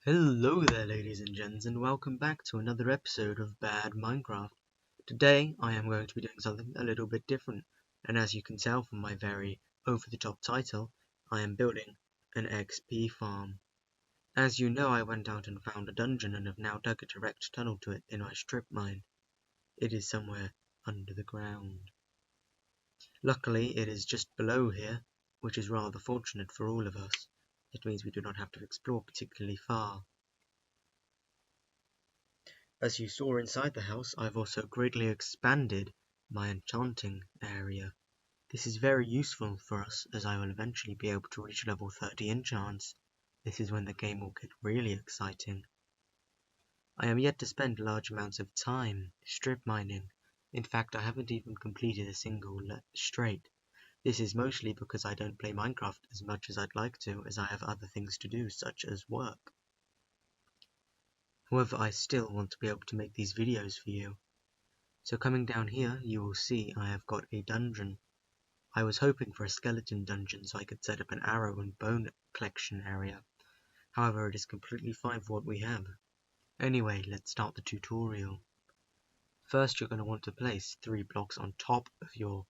Hello there, ladies and gents, and welcome back to another episode of Bad Minecraft. Today I am going to be doing something a little bit different, and as you can tell from my very over-the-top title, I am building an XP farm. As you know, I went out and found a dungeon and have now dug a direct tunnel to it in my strip mine. It is somewhere under the ground. Luckily, it is just below here, which is rather fortunate for all of us. It means we do not have to explore particularly far. As you saw inside the house, I've also greatly expanded my enchanting area. This is very useful for us, as I will eventually be able to reach level 30 enchants. This is when the game will get really exciting. I am yet to spend large amounts of time strip mining. In fact, I haven't even completed a single straight. This is mostly because I don't play Minecraft as much as I'd like to, as I have other things to do, such as work. However, I still want to be able to make these videos for you. So coming down here, you will see I have got a dungeon. I was hoping for a skeleton dungeon so I could set up an arrow and bone collection area. However, it is completely fine for what we have. Anyway, let's start the tutorial. First, you're going to want to place 3 blocks on top of your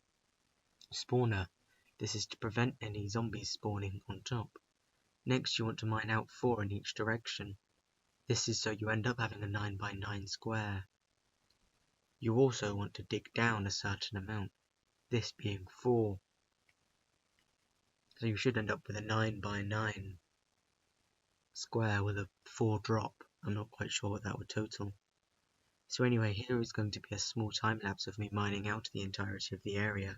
spawner. This is to prevent any zombies spawning on top. Next, you want to mine out 4 in each direction. This is so you end up having a 9 by 9 square. You also want to dig down a certain amount, this being 4. So you should end up with a 9 by 9 square with a 4 drop. I'm not quite sure what that would total. So anyway, here is going to be a small time lapse of me mining out the entirety of the area.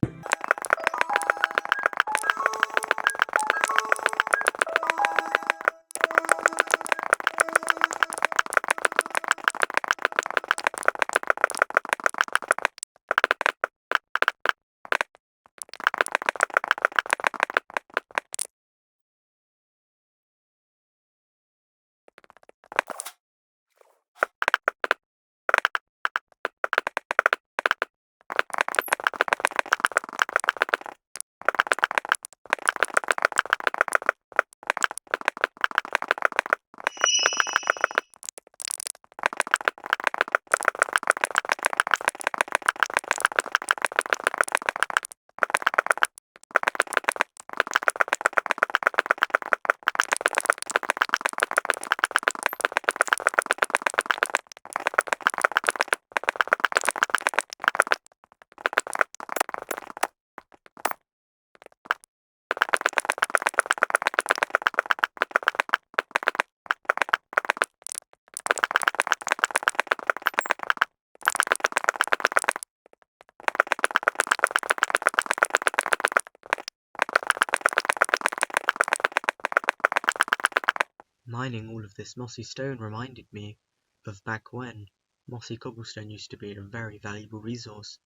Mining all of this mossy stone reminded me of back when mossy cobblestone used to be a very valuable resource,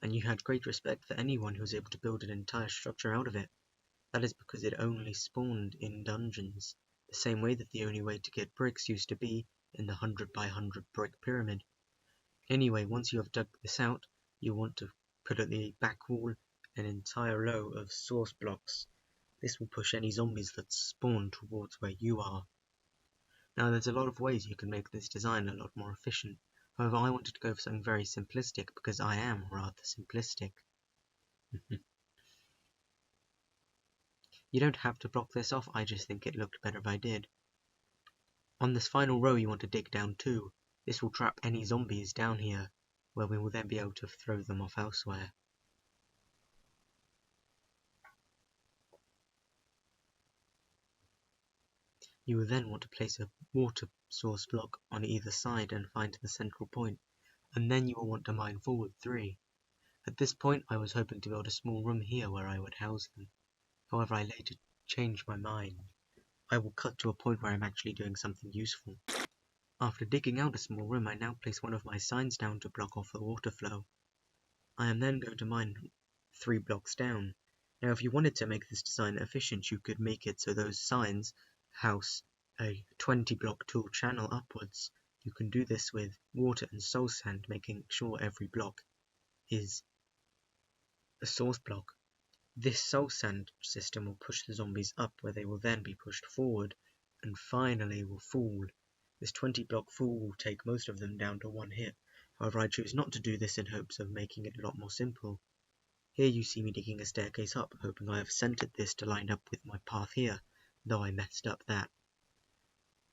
and you had great respect for anyone who was able to build an entire structure out of it. That is because it only spawned in dungeons, the same way that the only way to get bricks used to be in the 100 by 100 brick pyramid. Anyway, once you have dug this out, you want to put at the back wall an entire row of source blocks. This will push any zombies that spawn towards where you are. Now there's a lot of ways you can make this design a lot more efficient. However, I wanted to go for something very simplistic because I am rather simplistic. You don't have to block this off, I just think it looked better if I did. On this final row you want to dig down 2. This will trap any zombies down here, where we will then be able to throw them off elsewhere. You will then want to place a water source block on either side and find the central point, and then you will want to mine forward 3. At this point I was hoping to build a small room here where I would house them. However, I later changed my mind. I will cut to a point where I'm actually doing something useful. After digging out a small room, I now place one of my signs down to block off the water flow. I am then going to mine 3 blocks down. Now if you wanted to make this design efficient, you could make it so those signs house a 20 block tall channel upwards. You can do this with water and soul sand, making sure every block is a source block. This soul sand system will push the zombies up, where they will then be pushed forward and finally will fall. This 20-block fall will take most of them down to one hit. However, I choose not to do this in hopes of making it a lot more simple. Here you see me digging a staircase up, hoping I have centered this to line up with my path here, though I messed up that.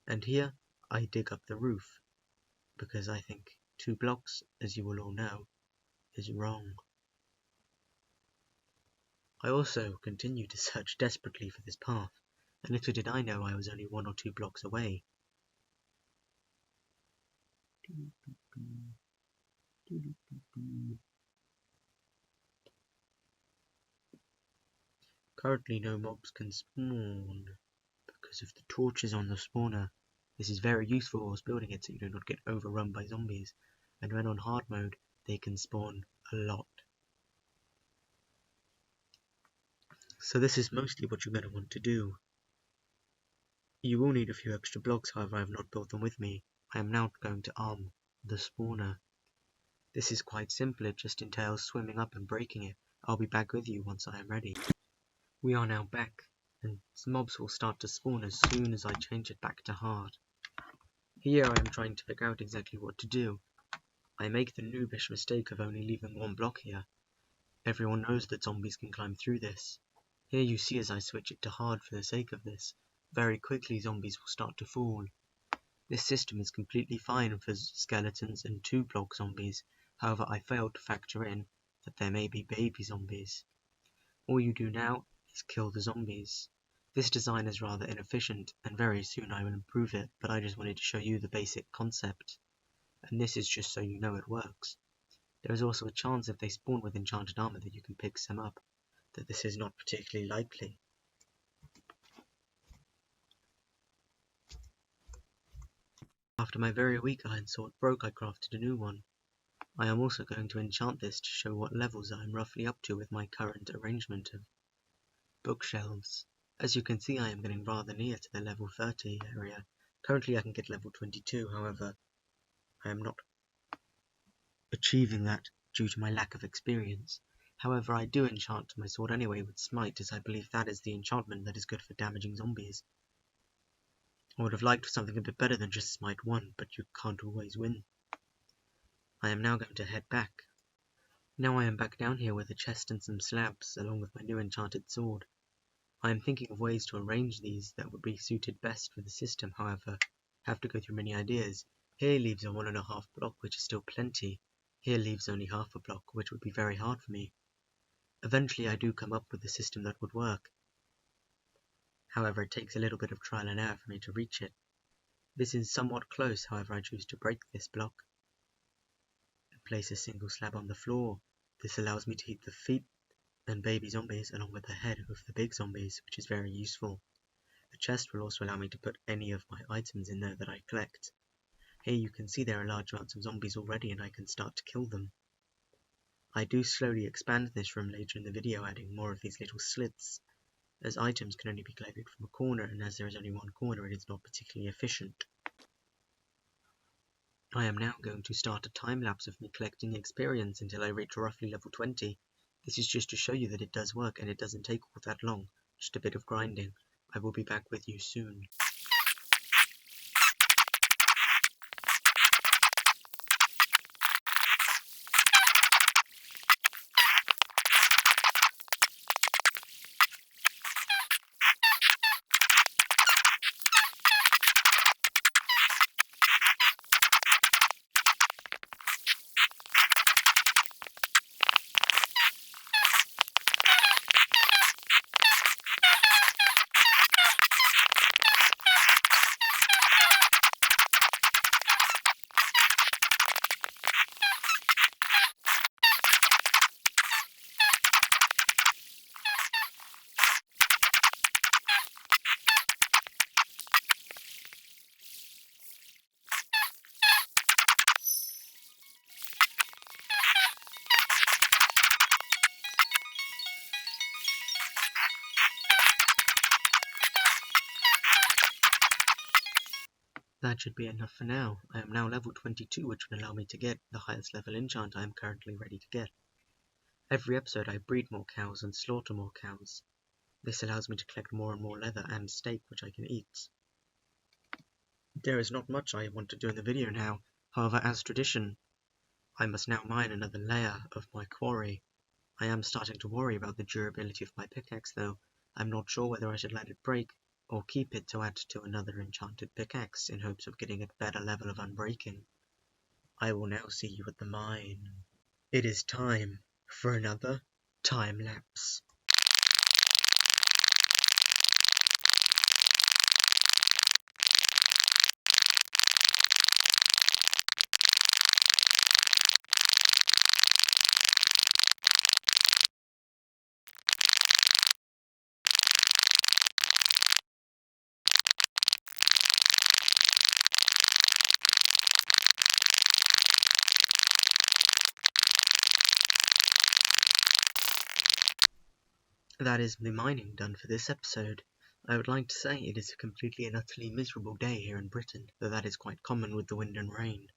And here I dig up the roof, because I think 2 blocks, as you will all know, is wrong. I also continue to search desperately for this path, and little did I know I was only 1 or 2 blocks away. Currently no mobs can spawn because of the torches on the spawner. This is very useful whilst building it so you do not get overrun by zombies, and when on hard mode they can spawn a lot. So this is mostly what you're going to want to do. You will need a few extra blocks, however I have not built them with me. I am now going to arm the spawner. This is quite simple, it just entails swimming up and breaking it. I'll be back with you once I am ready. We are now back, and mobs will start to spawn as soon as I change it back to hard. Here I am trying to figure out exactly what to do. I make the noobish mistake of only leaving 1 block here. Everyone knows that zombies can climb through this. Here you see as I switch it to hard for the sake of this, very quickly zombies will start to fall. This system is completely fine for skeletons and 2-block zombies, however I failed to factor in that there may be baby zombies. All you do now is kill the zombies. This design is rather inefficient, and very soon I will improve it, but I just wanted to show you the basic concept. And this is just so you know it works. There is also a chance if they spawn with enchanted armor that you can pick some up, though this is not particularly likely. After my very weak iron sword broke, I crafted a new one. I am also going to enchant this to show what levels I am roughly up to with my current arrangement of bookshelves. As you can see, I am getting rather near to the level 30 area. Currently I can get level 22, however, I am not achieving that due to my lack of experience. However, I do enchant my sword anyway with Smite, as I believe that is the enchantment that is good for damaging zombies. I would have liked something a bit better than just Smite 1, but you can't always win. I am now going to head back. Now I am back down here with a chest and some slabs, along with my new enchanted sword. I am thinking of ways to arrange these that would be suited best for the system, however, I have to go through many ideas. Here leaves a 1.5 block, which is still plenty. Here leaves only half a block, which would be very hard for me. Eventually I do come up with a system that would work. However, it takes a little bit of trial and error for me to reach it. This is somewhat close, however I choose to break this block and place a single slab on the floor. This allows me to keep the feet and baby zombies along with the head of the big zombies, which is very useful. The chest will also allow me to put any of my items in there that I collect. Here you can see there are large amounts of zombies already and I can start to kill them. I do slowly expand this room later in the video, adding more of these little slits, as items can only be collected from a corner, and as there is only one corner it is not particularly efficient. I am now going to start a time lapse of me collecting experience until I reach roughly level 20. This is just to show you that it does work and it doesn't take all that long, just a bit of grinding. I will be back with you soon. That should be enough for now. I am now level 22, which would allow me to get the highest level enchant I am currently ready to get. Every episode I breed more cows and slaughter more cows. This allows me to collect more and more leather and steak which I can eat. There is not much I want to do in the video now, however, as tradition, I must now mine another layer of my quarry. I am starting to worry about the durability of my pickaxe though. I'm not sure whether I should let it break, or keep it to add to another enchanted pickaxe in hopes of getting a better level of unbreaking. I will now see you at the mine. It is time for another time lapse. That is the mining done for this episode. I would like to say it is a completely and utterly miserable day here in Britain, though that is quite common with the wind and rain.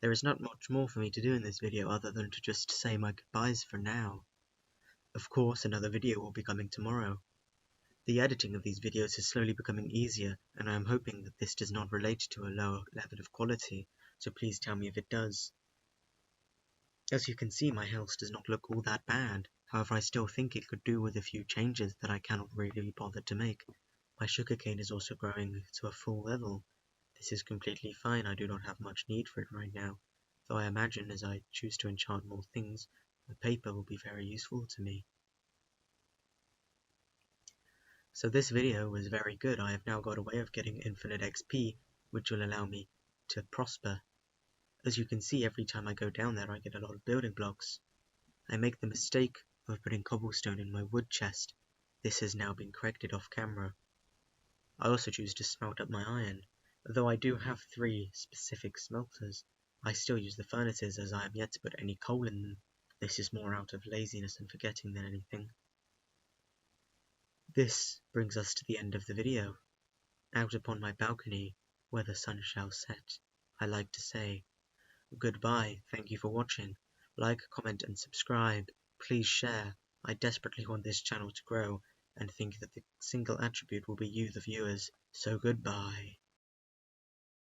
There is not much more for me to do in this video other than to just say my goodbyes for now. Of course, another video will be coming tomorrow. The editing of these videos is slowly becoming easier, and I am hoping that this does not relate to a lower level of quality, so please tell me if it does. As you can see, my house does not look all that bad, however I still think it could do with a few changes that I cannot really be bothered to make. My sugarcane is also growing to a full level. This is completely fine, I do not have much need for it right now, though I imagine as I choose to enchant more things, the paper will be very useful to me. So this video was very good. I have now got a way of getting infinite XP, which will allow me to prosper. As you can see, every time I go down there I get a lot of building blocks. I make the mistake of putting cobblestone in my wood chest. This has now been corrected off camera. I also choose to smelt up my iron. Though I do have 3 specific smelters, I still use the furnaces as I am yet to put any coal in them. This is more out of laziness and forgetting than anything. This brings us to the end of the video. Out upon my balcony, where the sun shall set, I like to say, goodbye, thank you for watching. Like, comment and subscribe. Please share. I desperately want this channel to grow, and think that the single attribute will be you, the viewers. So goodbye.